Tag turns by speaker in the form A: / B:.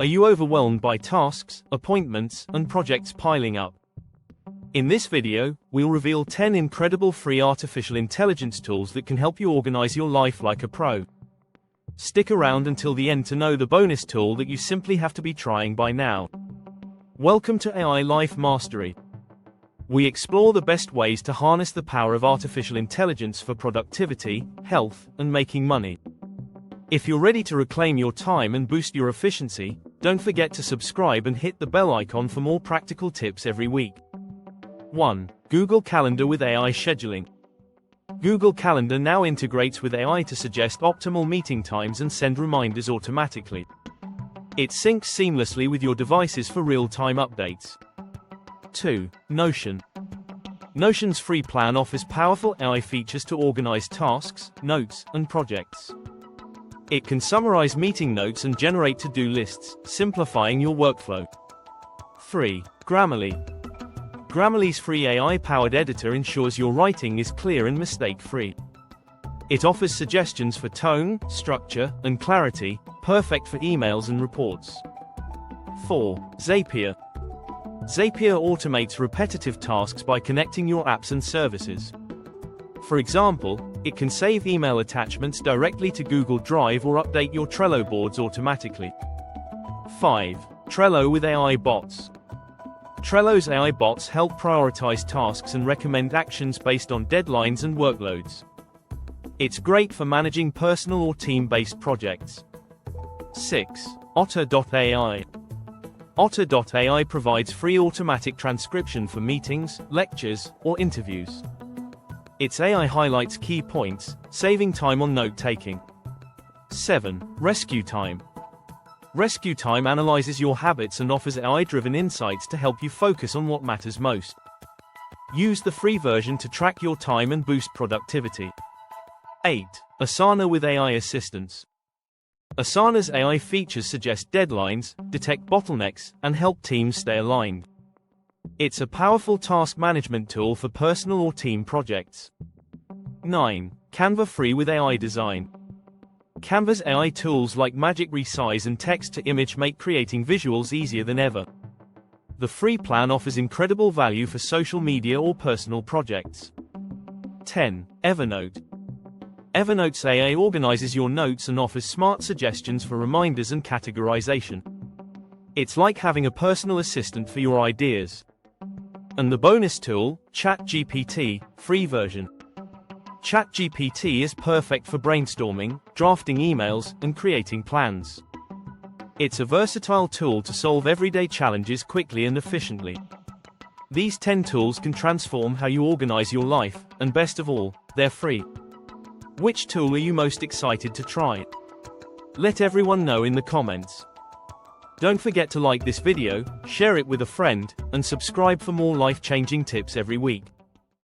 A: Are you overwhelmed by tasks, appointments, and projects piling up? In this video, we'll reveal 10 incredible free artificial intelligence tools that can help you organize your life like a pro. Stick around until the end to know the bonus tool that you simply have to be trying by now. Welcome to AI Life Mastery. We explore the best ways to harness the power of artificial intelligence for productivity, health, and making money. If you're ready to reclaim your time and boost your efficiency, don't forget to subscribe and hit the bell icon for more practical tips every week. 1. Google Calendar with AI Scheduling. Google Calendar now integrates with AI to suggest optimal meeting times and send reminders automatically. It syncs seamlessly with your devices for real-time updates. 2. Notion. Notion's free plan offers powerful AI features to organize tasks, notes, and projects. It can summarize meeting notes and generate to-do lists, simplifying your workflow. 3. Grammarly. Grammarly's free AI-powered editor ensures your writing is clear and mistake-free. It offers suggestions for tone, structure, and clarity, perfect for emails and reports. 4. Zapier. Zapier automates repetitive tasks by connecting your apps and services. For example, it can save email attachments directly to Google Drive or update your Trello boards automatically. 5. Trello with AI bots. Trello's AI bots help prioritize tasks and recommend actions based on deadlines and workloads. It's great for managing personal or team-based projects. 6. Otter.ai. Otter.ai provides free automatic transcription for meetings, lectures, or interviews. Its AI highlights key points, saving time on note-taking. 7. RescueTime. RescueTime analyzes your habits and offers AI-driven insights to help you focus on what matters most. Use the free version to track your time and boost productivity. 8. Asana with AI assistance. Asana's AI features suggest deadlines, detect bottlenecks, and help teams stay aligned. It's a powerful task management tool for personal or team projects. 9. Canva free with AI design. Canva's AI tools like magic resize and text-to-image make creating visuals easier than ever. The free plan offers incredible value for social media or personal projects. 10. Evernote. Evernote's AI organizes your notes and offers smart suggestions for reminders and categorization. It's like having a personal assistant for your ideas. And the bonus tool, ChatGPT, free version. ChatGPT is perfect for brainstorming, drafting emails, and creating plans. It's a versatile tool to solve everyday challenges quickly and efficiently. These 10 tools can transform how you organize your life, and best of all, they're free. Which tool are you most excited to try? Let everyone know in the comments. Don't forget to like this video, share it with a friend, and subscribe for more life-changing tips every week.